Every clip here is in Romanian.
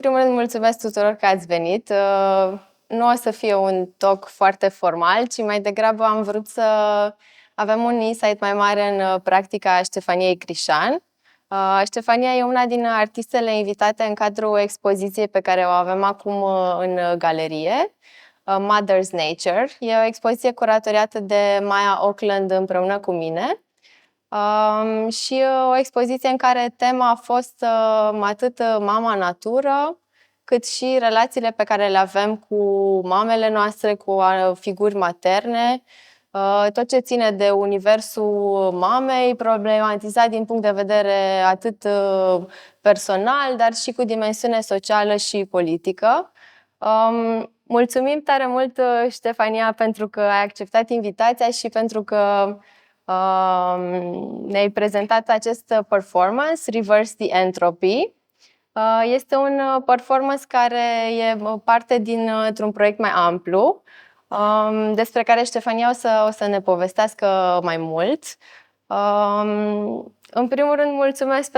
Primul rând, mulțumesc tuturor că ați venit. Nu o să fie un talk foarte formal, ci mai degrabă am vrut să avem un insight mai mare în practica Ștefaniei Crișan. Ștefania e una din artistele invitate în cadrul expoziției pe care o avem acum în galerie, Mother's Nature. E o expoziție curatoriată de Maya Auckland împreună cu mine. Și o expoziție în care tema a fost atât mama natură, cât și relațiile pe care le avem cu mamele noastre, cu figuri materne, tot ce ține de universul mamei, problematizat din punct de vedere atât personal, dar și cu dimensiune socială și politică. Mulțumim tare mult, Ștefania, pentru că ai acceptat invitația și pentru că ne-ai prezentat acest performance, Reverse the Entropy. Este un performance care e parte dintr-un proiect mai amplu, despre care Ștefania o să ne povestească mai mult. În primul rând, mulțumesc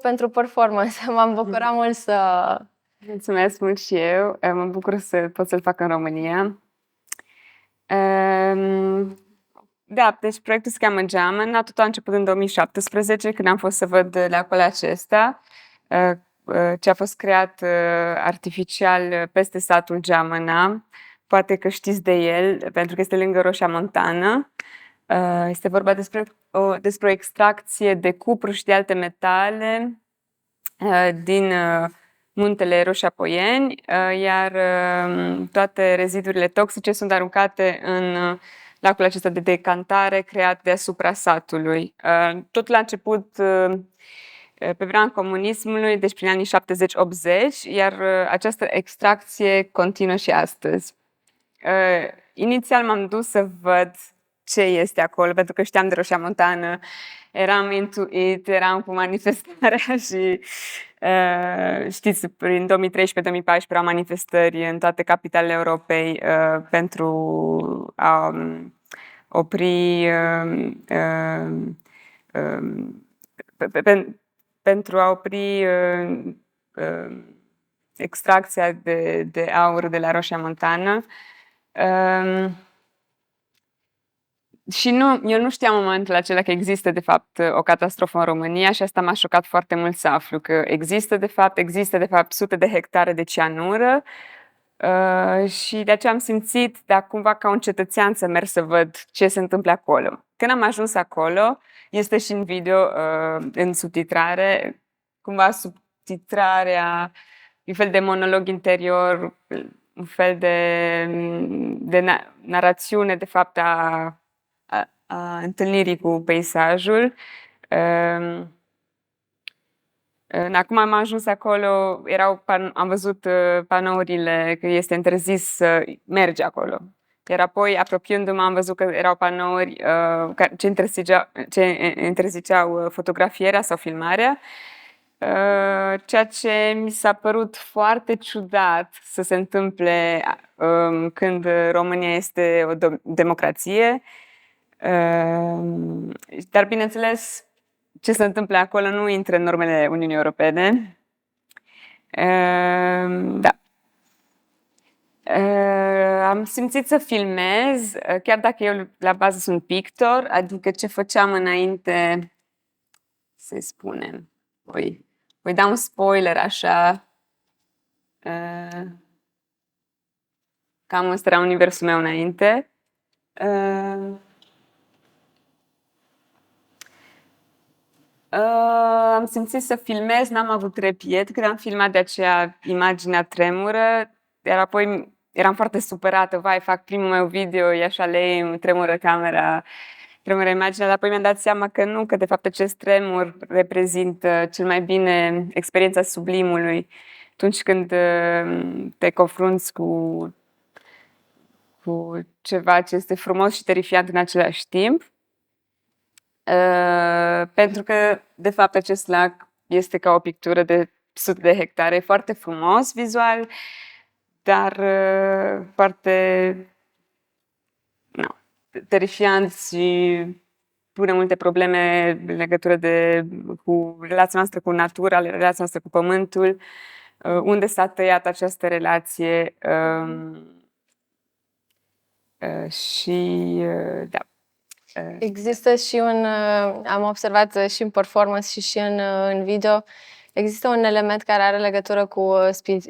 pentru performance. M-am bucurat mult să... Mulțumesc mult și eu. Mă bucur să pot să-l fac în România. Da, deci proiectul se cheamă Geamăna. Tot a început în 2017, când am fost să văd lacul acesta, ce a fost creat artificial peste satul Geamăna. Poate că știți de el, pentru că este lângă Roșia Montană. Este vorba despre o extracție de cupru și de alte metale din muntele Roșia-Poieni, iar toate rezidurile toxice sunt aruncate în lacul acesta de decantare creat deasupra satului. Tot la început, pe vremea comunismului, deci prin anii 70-80, iar această extracție continuă și astăzi. Inițial m-am dus să văd ce este acolo, pentru că știam de Roșia Montană, eram intuit, eram cu manifestarea și știți, prin 2013-2014 erau manifestări în toate capitalele Europei pentru a opri pentru a opri extracția de aur de la Roșia Montană. Și eu nu știam în momentul acela că există de fapt o catastrofă în România și asta m-a șocat foarte mult să aflu că există de fapt sute de hectare de cianură și de aceea am simțit cumva ca un cetățean să merg să văd ce se întâmplă acolo. Când am ajuns acolo, este și în video, în subtitrare, cumva subtitrarea, un fel de monolog interior, un fel de narațiune de fapt a întâlnirii cu peisajul. Acum am ajuns acolo, am văzut panourile că este interzis să mergi acolo. Iar apoi, apropiindu-mă, am văzut că erau panouri ce interziceau fotografierea sau filmarea, ceea ce mi s-a părut foarte ciudat să se întâmple când România este o democrație. Dar, bineînțeles, ce se întâmplă acolo nu intră în normele Uniunii Europene. Da. Am simțit să filmez, chiar dacă eu la bază sunt pictor, adică ce făceam înainte, să spunem, voi da un spoiler așa, cam ăsta era universul meu înainte. Am simțit să filmez, n-am avut repiet când am filmat, de aceea imaginea tremură, iar apoi eram foarte supărată, fac primul meu video, e așa lame, tremură camera, tremură imaginea, dar apoi mi-am dat seama că nu, că de fapt acest tremur reprezintă cel mai bine experiența sublimului atunci când te confrunți cu ceva ce este frumos și terifiant în același timp. Pentru că, de fapt, acest lac este ca o pictură de sute de hectare, foarte frumos vizual, dar foarte terifiant și pune multe probleme în legătură cu relația noastră cu natura, relația noastră cu pământul. unde s-a tăiat această relație și da. Există și am observat și în performance și în video, există un element care are legătură cu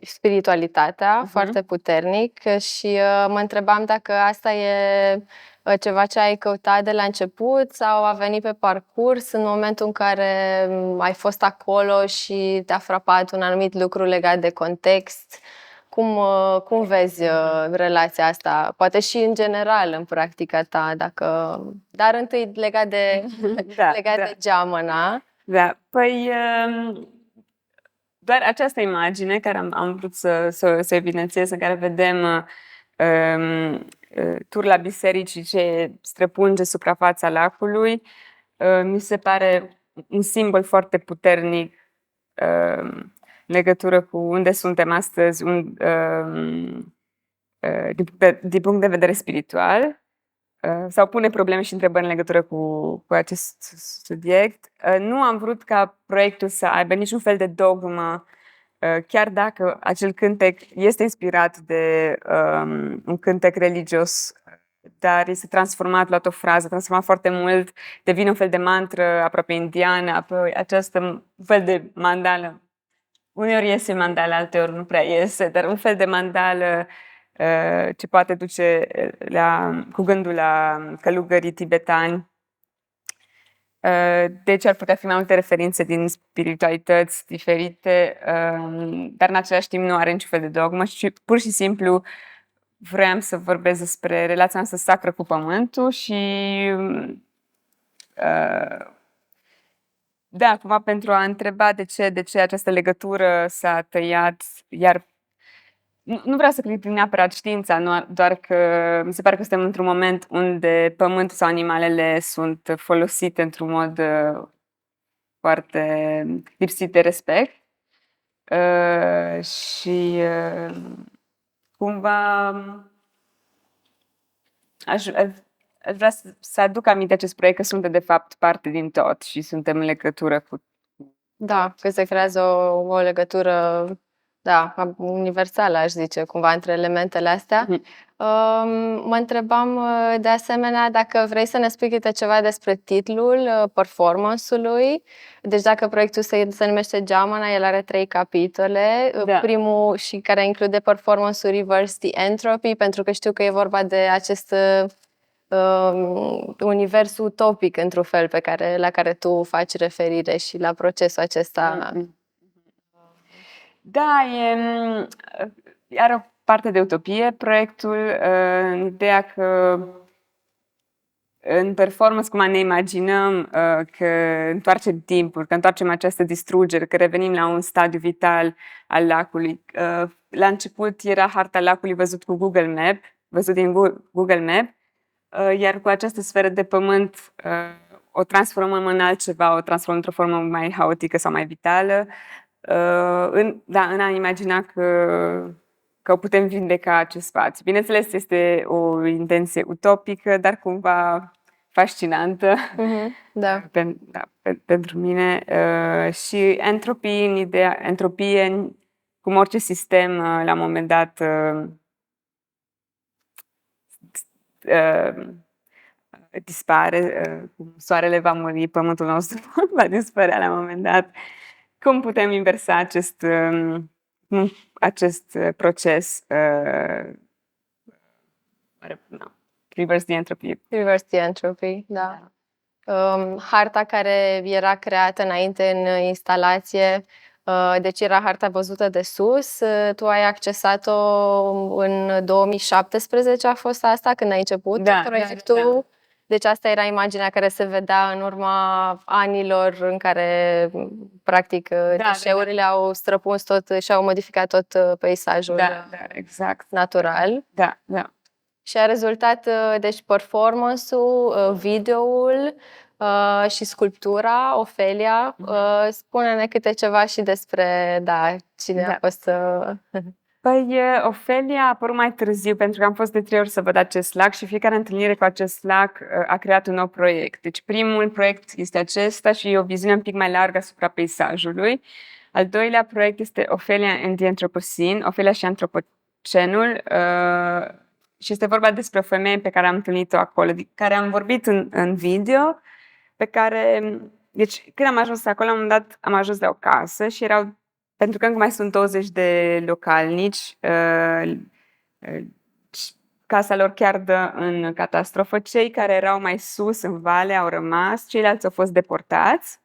spiritualitatea foarte puternic și mă întrebam dacă asta e ceva ce ai căutat de la început sau a venit pe parcurs în momentul în care ai fost acolo și te-a frapat un anumit lucru legat de context. Cum vezi relația asta? Poate și în general în practica ta, dar întâi legat de de geamăna. Da, păi doar această imagine care am vrut să evidențiez, în care vedem turla bisericii ce străpunge suprafața lacului, mi se pare un simbol foarte puternic legătură cu unde suntem astăzi din punct de vedere spiritual, sau pune probleme și întrebări în legătură cu acest subiect. Nu am vrut ca proiectul să aibă niciun fel de dogmă, chiar dacă acel cântec este inspirat de un cântec religios, dar este transformat, luat o frază, transformat foarte mult, devine un fel de mantră aproape indiană, apoi această fel de mandală. Uneori iese mandală, alteori nu prea iese, dar un fel de mandală ce poate duce cu gândul la călugării tibetani. Deci ar putea fi mai multe referințe din spiritualități diferite, dar în același timp nu are niciun fel de dogmă și pur și simplu vreau să vorbesc despre relația noastră sacră cu pământul și da, cumva pentru a întreba de ce această legătură s-a tăiat, iar nu vreau să critic neapărat știința, doar că mi se pare că suntem într-un moment unde pământul sau animalele sunt folosite într-un mod foarte lipsit de respect și cumva aș vrea să aduc aminte acest proiect că suntem de fapt parte din tot și suntem în legătură cu... Da, că se creează o legătură, da, universală, aș zice, cumva, între elementele astea. Mă întrebam, de asemenea, dacă vrei să ne spui câte ceva despre titlul performance-ului. Deci dacă proiectul se numește Jamana, el are 3 capitole. Da. Primul și care include performance-ul Reverse the Entropy, pentru că știu că e vorba de acest univers utopic, într-un fel, la care tu faci referire și la procesul acesta. Da, are o parte de utopie proiectul, în ideea că în performance, cum ne imaginăm că întoarcem timpul, că întoarcem această distrugere, că revenim la un stadiu vital al lacului. La început era harta lacului văzut din Google Map, iar cu această sferă de pământ o transformăm în altceva, o transformăm într-o formă mai haotică sau mai vitală. În a imagina că putem vindeca acest spațiu. Bineînțeles, este o intenție utopică, dar cumva fascinantă pentru mine. Și entropie, cum orice sistem, la un moment dat dispare, soarele va muri, pământul nostru va dispărea la un moment dat. Cum putem inversa acest proces? Reverse the entropy. Reverse the entropy, da. Harta care era creată înainte în instalație, deci era harta văzută de sus, tu ai accesat-o în 2017, a fost asta, când ai început proiectul? Da. Deci asta era imaginea care se vedea în urma anilor în care, practic, deșeurile au străpuns tot și au modificat tot peisajul exact. natural. Da. Și a rezultat, deci, performance-ul, video-ul și sculptura, Ofelia. Spune-ne câte ceva și despre, cine a fost... Păi, Ofelia a apărut mai târziu, pentru că am fost de 3 ori să văd acest lac și fiecare întâlnire cu acest lac a creat un nou proiect. Deci primul proiect este acesta și o viziune un pic mai largă asupra peisajului. Al doilea proiect este Ophelia and the Anthropocene, Ophelia și Antropocenul, și este vorba despre o femeie pe care am întâlnit-o acolo, care am vorbit în video, pe care, deci când am ajuns acolo, la un moment dat am ajuns la o casă și pentru că încă mai sunt 20 de localnici, casa lor chiar dă în catastrofă. Cei care erau mai sus în vale au rămas, ceilalți au fost deportați.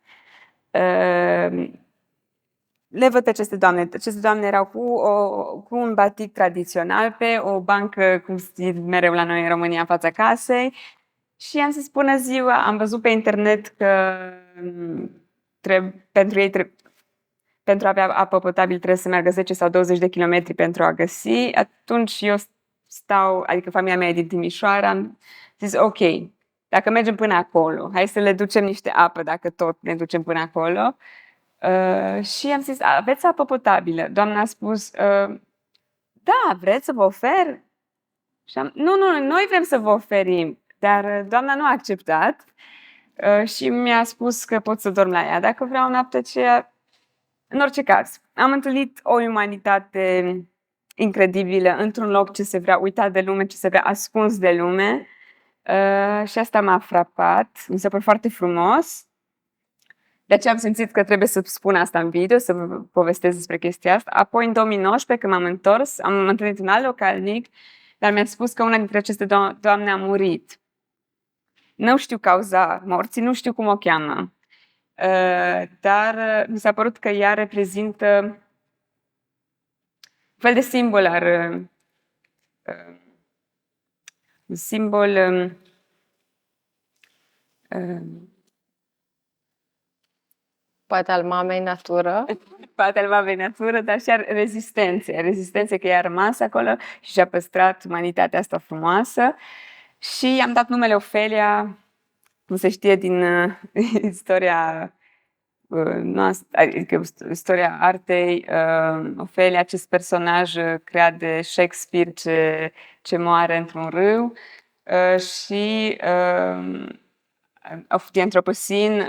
Le văd aceste doamne. Aceste doamne erau cu un batic tradițional pe o bancă, cum știi mereu la noi în România, în fața casei. Și am zis, bună ziua, am văzut pe internet că pentru a avea apă potabilă trebuie să meargă 10 sau 20 de kilometri pentru a găsi. Atunci eu adică familia mea e din Timișoara, am zis, ok, dacă mergem până acolo, hai să le ducem niște apă, dacă tot ne ducem până acolo. Și am zis, aveți apă potabilă? Doamna a spus, da, vreți să vă ofer? Și nu, noi vrem să vă oferim, dar doamna nu a acceptat și mi-a spus că pot să dorm la ea dacă vreau noaptea aceea. În orice caz, am întâlnit o umanitate incredibilă într-un loc ce se vrea uitat de lume, ce se vrea ascuns de lume, și asta m-a frapat, mi se pare foarte frumos. De aceea am simțit că trebuie să spun asta în video, să vă povestesc despre chestia asta. Apoi, în 2019, când m-am întors, am întâlnit un alt localnic, dar mi-a spus că una dintre aceste doamne a murit. Nu știu cauza morții, nu știu cum o cheamă, dar mi s-a părut că ea reprezintă un fel de simbol un simbol Poate al mamei natură. poate al mamei natură, dar și a rezistenței că ea a rămas acolo și și-a păstrat umanitatea asta frumoasă. Și am dat numele Ophelia, cum se știe din istoria noastră, adică istoria artei, Ophelia, acest personaj creat de Shakespeare ce moare într-un râu, și of the Anthropocene,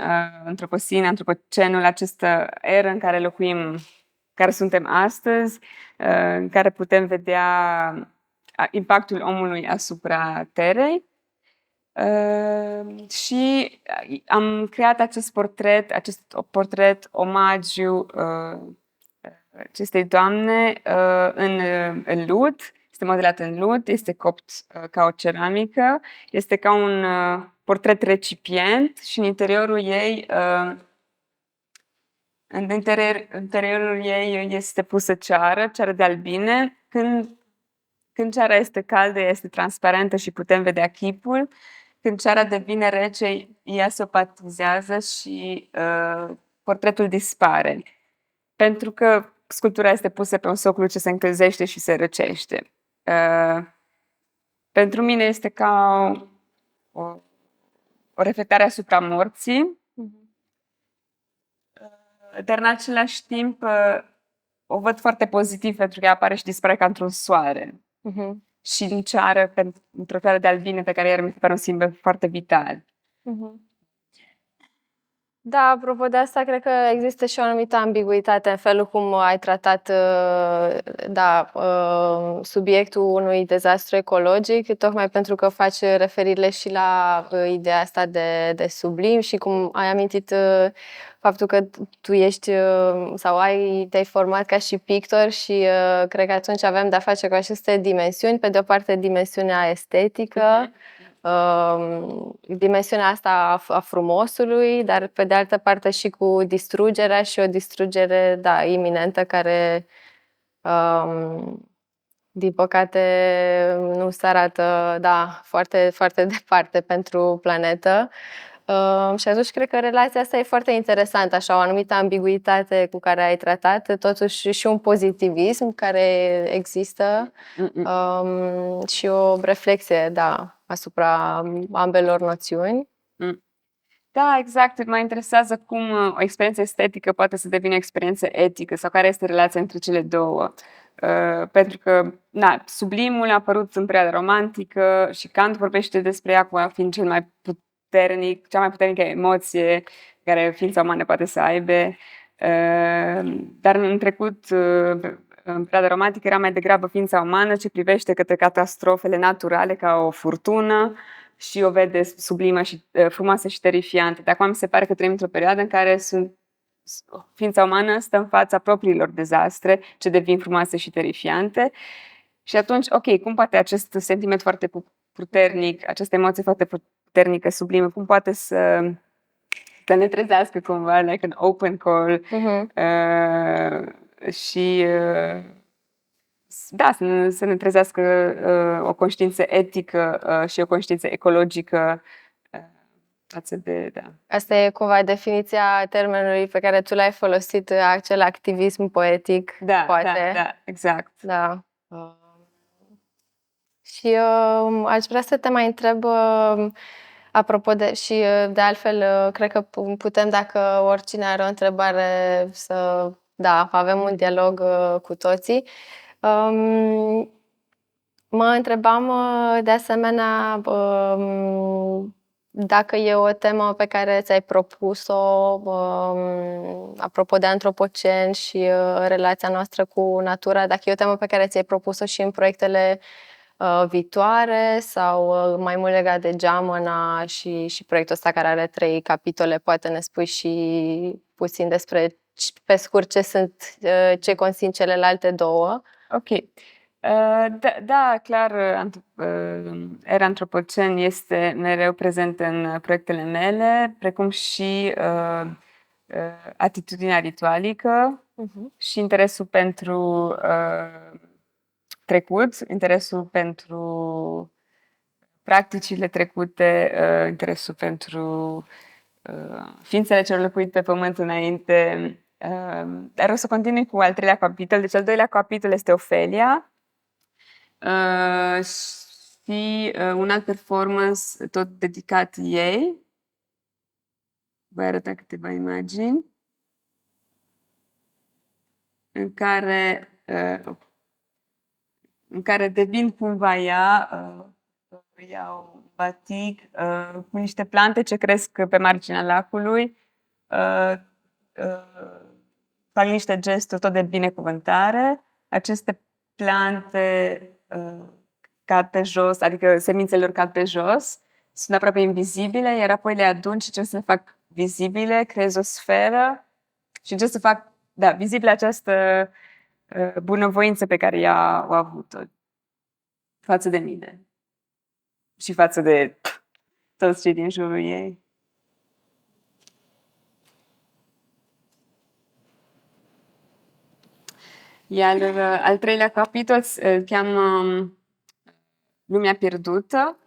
Antropocenul, această eră în care locuim, care suntem astăzi, în care putem vedea impactul omului asupra Terei. Și am creat acest portret omagiu acestei doamne în lut. Este modelat în lut, este copt ca o ceramică, este ca un portret recipient și în interiorul ei este pusă ceară de albine. Când ceara este caldă, ea este transparentă și putem vedea chipul. Când ceara devine rece, ea se opatizează și portretul dispare. Pentru că sculptura este pusă pe un soclu ce se încălzește și se răcește. Pentru mine este ca o reflectare asupra morții, dar în același timp o văd foarte pozitiv pentru că ea apare și dispare ca într-un soare. Și în ceară, într-o ceară de albine pe care iar mi se pare un simbol foarte vital. Da, apropo de asta, cred că există și o anumită ambiguitate în felul cum ai tratat subiectul unui dezastru ecologic, tocmai pentru că faci referire și la ideea asta de sublim și cum ai amintit faptul că tu ești sau te-ai format ca și pictor și cred că atunci avem de-a face cu aceste dimensiuni. Pe de o parte, dimensiunea estetică, dimensiunea asta a frumosului, dar pe de altă parte și cu distrugerea și o distrugere, iminentă, care din păcate nu se arată, foarte, foarte departe pentru planetă. Și atunci cred că relația asta e foarte interesantă, așa, o anumită ambiguitate cu care ai tratat, totuși și un pozitivism care există, și o reflexie, asupra ambelor noțiuni. Da, exact. Mă interesează cum o experiență estetică poate să devină o experiență etică sau care este relația între cele două. Pentru că sublimul a apărut în perioada romantică și Kant vorbește despre ea cum fiind cea mai puternică emoție care ființa umană poate să aibă. Dar în trecut, în perioada romantică, era mai degrabă ființa umană ce privește către catastrofele naturale ca o furtună și o vede sublimă și frumoasă și terifiantă. Dar acum mi se pare că trăim într-o perioadă în care ființa umană stă în fața propriilor dezastre ce devin frumoase și terifiante. Și atunci, ok, cum poate acest sentiment foarte puternic, această emoție foarte puternică, sublimă, cum poate să ne trezească cumva, like an open call, și da, să ne trezească o conștiință etică și o conștiință ecologică față de, da. Asta e cumva definiția termenului pe care tu l-ai folosit, acel activism poetic, Da, poate. da, exact. Da. Și aș vrea să te mai întreb, apropo de, și de altfel, cred că putem, dacă oricine are o întrebare, să, da, avem un dialog cu toții. Mă întrebam de asemenea dacă e o temă pe care ți-ai propus-o, apropo de antropocen și relația noastră cu natura, dacă e o temă pe care ți-ai propus-o și în proiectele viitoare sau mai mult legat de Geamăna și proiectul ăsta care are 3 capitole, poate ne spui și puțin despre, pe scurt, ce conțin celelalte 2. Ok. Da, clar, era antropocen este mereu prezent în proiectele mele, precum și atitudinea ritualică și interesul pentru trecut, interesul pentru practicile trecute, interesul pentru ființele celor locuit pe pământ înainte. Dar o să continui cu al 3-lea capitol. Deci al 2-lea capitol este Ofelia și un alt performance tot dedicat ei. Voi arăta câteva imagini în care devin cumva ea, iau batic cu niște plante ce cresc pe marginea lacului, fac niște gesturi tot de binecuvântare. Aceste plante cad pe jos, adică semințele lor cad pe jos, sunt aproape invizibile, iar apoi le adun și încerc să le fac vizibile, creez o sferă și încerc să fac, da, vizibilă această bunăvoință pe care ea o avut-o față de mine și față de toți cei din jurul ei. Iar al 3-lea capitol îl cheamă Lumea pierdută.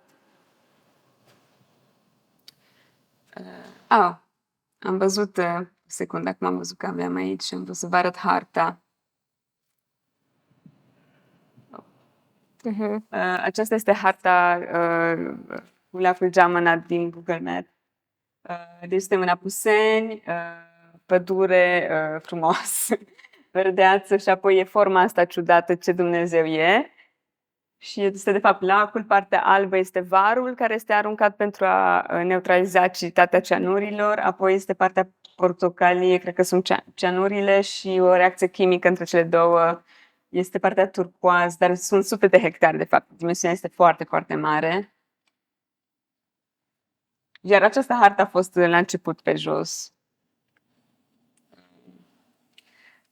Am văzut, o secundă, acum am văzut că aveam aici și am vrut să vă arăt harta. Aceasta este harta cu lacul Geamăna din Google Maps. Deci suntem în Apuseni, pădure frumoasă, verdeață și apoi e forma asta ciudată ce Dumnezeu e. Și este de fapt lacul, partea albă este varul care este aruncat pentru a neutraliza aciditatea cianurilor, apoi este partea portocalie, cred că sunt cianurile și o reacție chimică între cele două. Este partea turcoaz, dar sunt sute de hectare de fapt, dimensiunea este foarte, foarte mare. Iar această hartă a fost la început pe jos.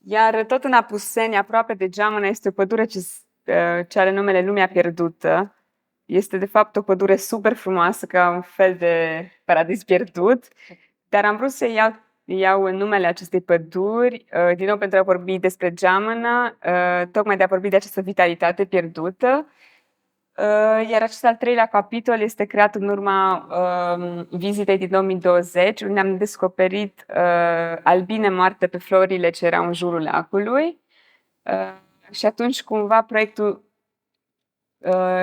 Iar tot în Apuseni, aproape de Geamăna, este o pădure ce are numele Lumea pierdută. Este de fapt o pădure super frumoasă, ca un fel de paradis pierdut. Dar am vrut să iau numele acestei păduri, din nou pentru a vorbi despre Geamăna, tocmai de a vorbi de această vitalitate pierdută. Iar acest al 3-lea capitol este creat în urma vizitei din 2020, unde am descoperit albine moarte pe florile ce erau în jurul lacului. Și atunci cumva proiectul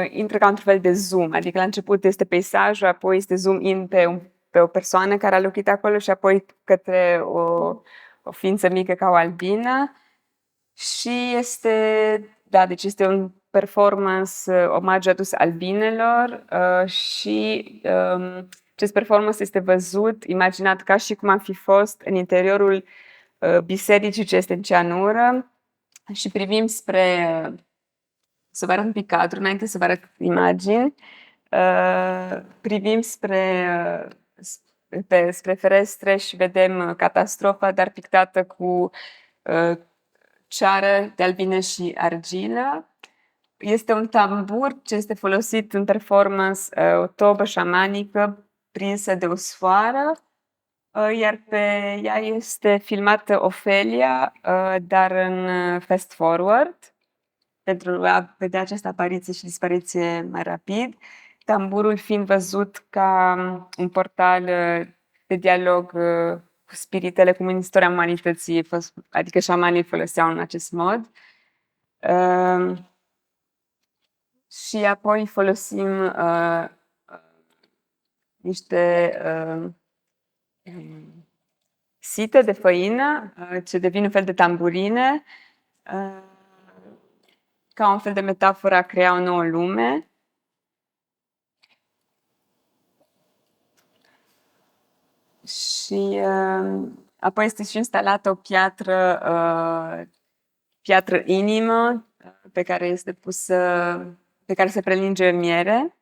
intră ca într-un fel de zoom, adică la început este peisajul, apoi este zoom in pe o persoană care a locuit acolo și apoi către o ființă mică ca o albină. Și deci este un performance omagiu adus albinelor și acest performance este văzut, imaginat ca și cum am fi fost în interiorul bisericii ce este în cianură și privim spre... Să vă arăt un pic cadru, înainte să vă arăt imagini. Privim spre ferestre și vedem catastrofa, dar pictată cu ceară de albine și argilă. Este un tambur ce este folosit în performance, o tobă șamanică prinsă de o sfoară, iar pe ea este filmată Ofelia, dar în fast forward, pentru a vedea această apariție și dispariție mai rapid. Tamburul fiind văzut ca un portal de dialog cu spiritele, cum în istoria umanității, adică șamanii foloseau în acest mod. Și apoi folosim niște site de făină ce devin un fel de tamburine, ca un fel de metaforă a crea o nouă lume. Și apoi este și instalată o piatră inimă pe care este pusă, pe care se prelinge miere,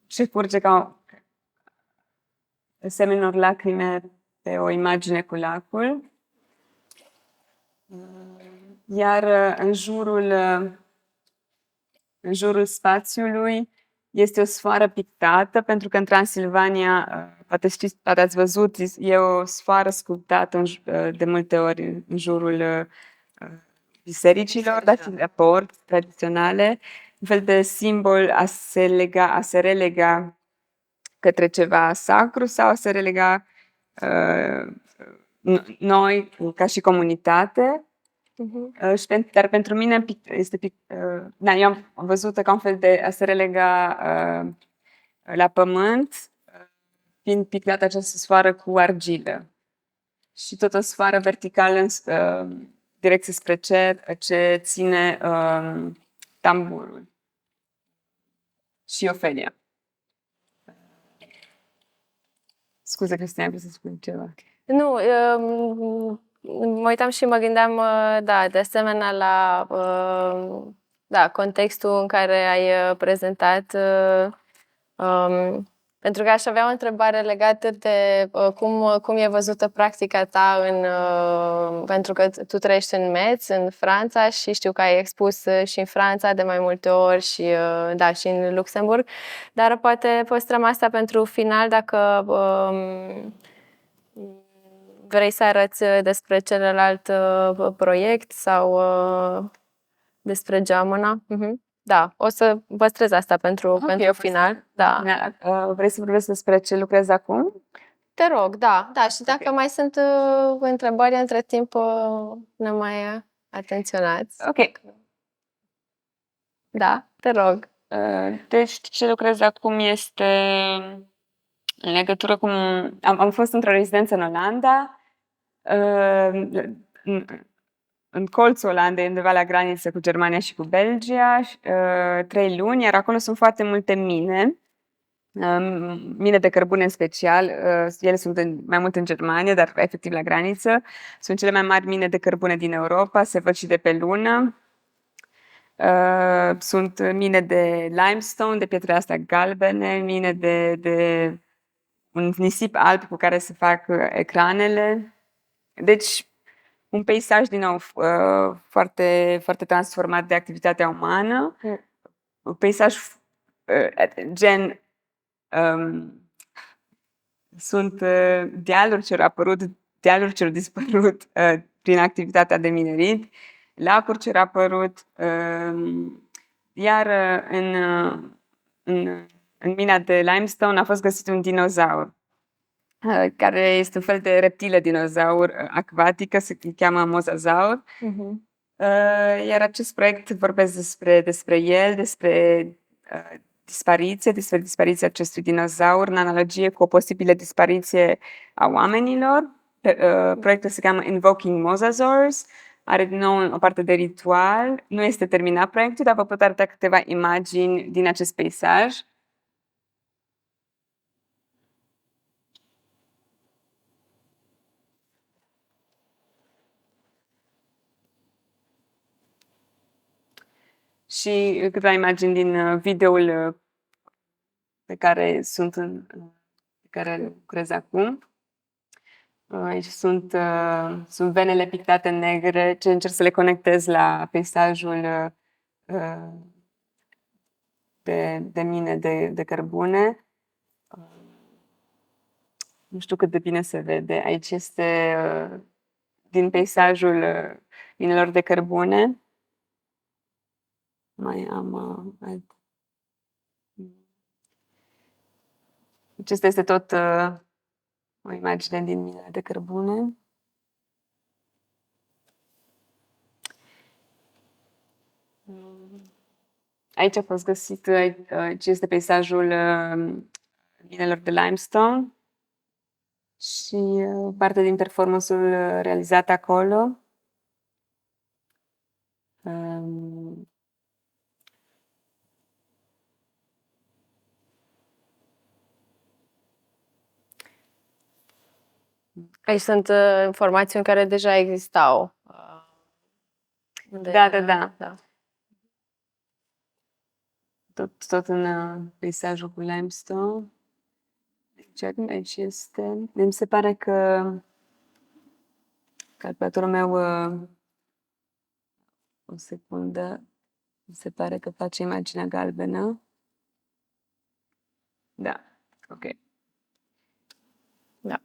și curge ca semenilor lacrime pe o imagine cu lacul. Iar în jurul spațiului este o sfoară pictată, pentru că în Transilvania, poate ați văzut, e o sfoară sculptată de multe ori în jurul bisericilor, dar și de port tradiționale, un fel de simbol a se relega către ceva sacru sau a se relega noi ca și comunitate. Dar pentru mine eu am văzut ca un fel de a se relega la pământ, fiind pictată această sfoară cu argilă. Și tot o sfoară verticală în direcție spre cer, ce ține tamburul. Și Ofelia. Scuze, Cristian, vreau să spun ceva. Nu, mă uitam și mă gândeam, da, de asemenea la contextul în care ai prezentat, pentru că aș avea o întrebare legată de cum e văzută practica ta pentru că tu trăiești în Metz, în Franța, și știu că ai expus și în Franța de mai multe ori și, da, și în Luxemburg, dar poate păstrăm asta pentru final, dacă vrei să arăți despre celălalt proiect sau despre geamăna. Da, o să păstrez asta pentru final. Da. Vrei să vorbesc despre ce lucrezi acum? Te rog, da. Și dacă mai sunt întrebări între timp, ne mai atenționați. Ok. Da, te rog. Deci ce lucrez acum este în legătură cu... Am fost într-o rezidență în Olanda, în colțul Olandei, undeva la graniță cu Germania și cu Belgia, 3 luni, iar acolo sunt foarte multe mine de cărbune în special. Ele sunt mai mult în Germania, dar efectiv la graniță. Sunt cele mai mari mine de cărbune din Europa, se văd și de pe lună. Sunt mine de limestone, de pietre astea galbene, mine de un nisip alb cu care se fac ecranele. Deci, un peisaj, din nou, foarte, foarte transformat de activitatea umană. Un peisaj gen... sunt dealuri ce au apărut, dealuri ce au dispărut prin activitatea de minerit, lacuri ce au apărut, iar în mina de limestone a fost găsit un dinozaur, care este un fel de reptilă dinozaur acvatică, se cheamă mosasaur. Iar acest proiect vorbesc despre el, despre dispariția acestui dinozaur, în analogie cu o posibilă dispariție a oamenilor. Proiectul se cheamă Invoking Mosasaurs, are din nou o parte de ritual. Nu este terminat proiectul, dar vă pot arăta câteva imagini din acest peisaj. și câteva imagini din videoul pe care pe care lucrez acum. Aici sunt venele pictate în negre, ce încerc să le conectez la peisajul de mine de cărbune. Nu știu cât de bine se vede. Aici este din peisajul minelor de cărbune. Mai am acesta este tot o imagine din minele de cărbune. Aici a fost găsit, aici este peisajul minelor de limestone și parte din performanțul realizat acolo. Aici sunt informațiuni care deja existau. Da. Tot în peisajul cu limestone. Aici este. Mi se pare că calculatorul meu o secundă. Mi se pare că face imaginea galbenă. Da, ok. Da.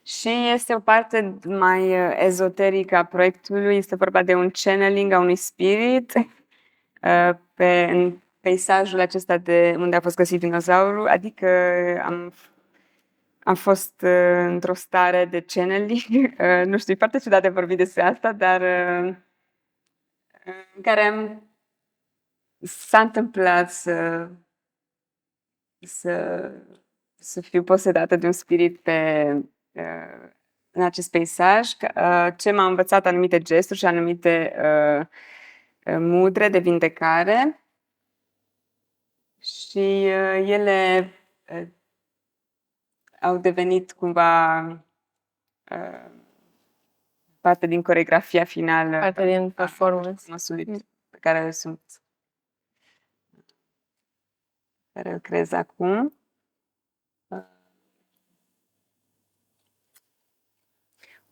Și este o parte mai ezoterică a proiectului. Este vorba de un channeling a unui spirit în peisajul acesta de unde a fost găsit dinozaurul. Adică am fost într-o stare de channeling. Nu știu, e foarte ciudat de vorbit despre asta, dar în care s-a întâmplat să fiu posedată de un spirit în acest peisaj, ce m-a învățat anumite gesturi și anumite mudre de vindecare și ele au devenit cumva parte din coreografia finală, parte din performance pe care îl creez acum.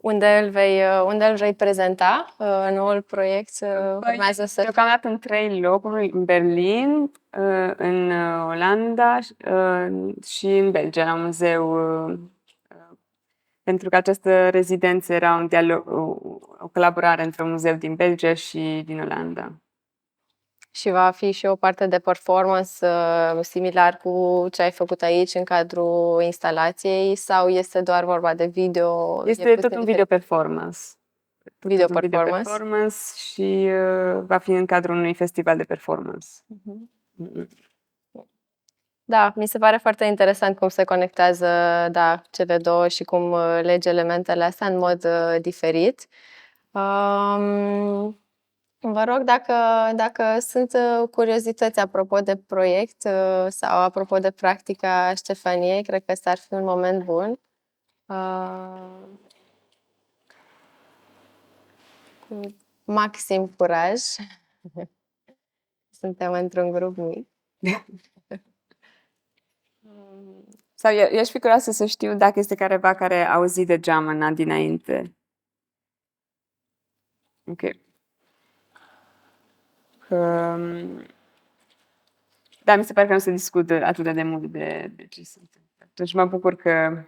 Unde îl vei prezenta? Noul proiect urmează să... Deocamdată în 3 locuri, în Berlin, în Olanda și în Belgia, la muzeu. Pentru că această rezidență era o colaborare între un muzeu din Belgia și din Olanda. Și va fi și o parte de performance similar cu ce ai făcut aici în cadrul instalației sau este doar vorba de video? Este tot un video performance. Video performance și va fi în cadrul unui festival de performance. Da, mi se pare foarte interesant cum se conectează, cele două și cum legi elementele astea în mod diferit. Vă rog dacă sunt curiozități apropo de proiect sau apropo de practica Ștefaniei, cred că ăsta ar fi un moment bun. Cu maxim curaj. Suntem într-un grup mic. Sau eu aș fi curioasă să știu dacă este careva care a auzit de Geamăna dinainte. Ok. Da, mi se pare că nu se discută atât de mult de ce se întâmplă. Atunci mă bucur că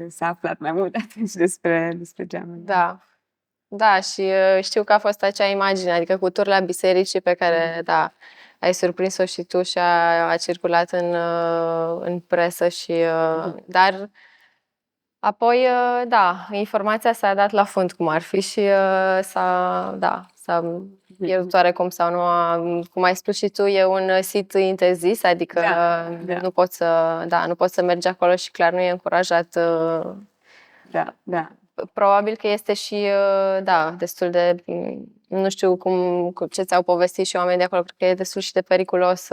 s-a aflat mai mult atunci despre Geamăna. Da, și știu că a fost acea imagine, adică cu turla bisericii pe care, ai surprins-o și tu și a circulat în presă și... Dar apoi, informația s-a dat la fund cum ar fi și s-a pierdut oarecum sau nu cum ai spus și tu, e un sit interzis, adică nu poți să mergi acolo și clar nu e încurajat. Da. Probabil că este și, destul de, nu știu ce ți-au povestit și oamenii de acolo, cred că e destul și de periculos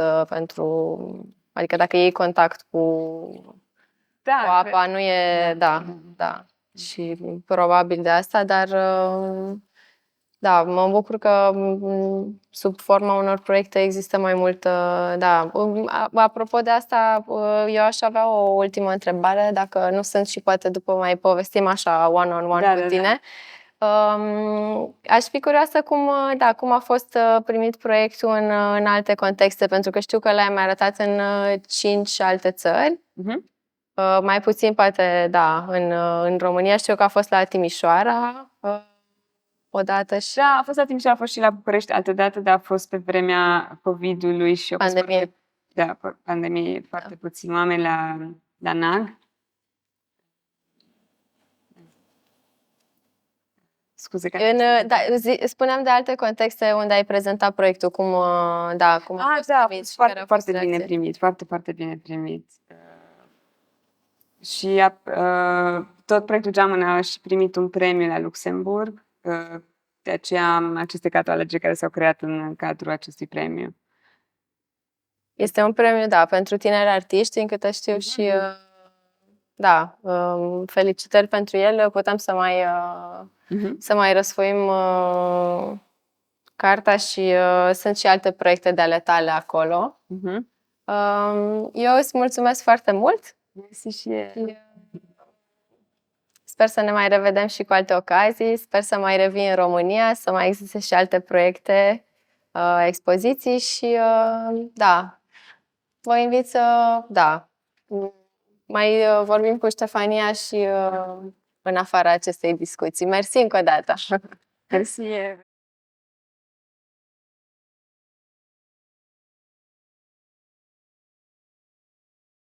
adică dacă iei contact cu apa, nu e, și probabil de asta, dar da, mă bucur că sub forma unor proiecte există mai mult. Da. Apropo de asta, eu aș avea o ultimă întrebare, dacă nu sunt și poate după mai povestim așa one-on-one cu tine. Aș fi curioasă cum a fost primit proiectul în alte contexte, pentru că știu că l-ai mai arătat în 5 alte țări. Mai puțin, poate, da, în România. Știu că a fost la Timișoara odată și... Da, a fost la Timișoara, a fost și la București altădată, dar a fost pe vremea COVID-ului și pandemie. Da, pandemie, foarte puțini oameni la NAG. Scuze că... spuneam de alte contexte unde ai prezentat proiectul, cum a fost primit și care a fost foarte bine primit, foarte, foarte bine primit. Și tot proiectul Geamăn a și primit un premiu la Luxemburg, de aceea am aceste cataloge care s-au creat în cadrul acestui premiu. Este un premiu, da, pentru tineri artiști, încât știu și... Da, felicitări pentru el. Putem să mai răsfoim cartea și sunt și alte proiecte de ale tale acolo. Eu îți mulțumesc foarte mult. Mersi și eu. Sper să ne mai revedem și cu alte ocazii. Sper să mai revii în România, să mai existe și alte proiecte, expoziții și da, vă invit să mai vorbim cu Ștefania și în afara acestei discuții. Mersi încă o dată! Mersi!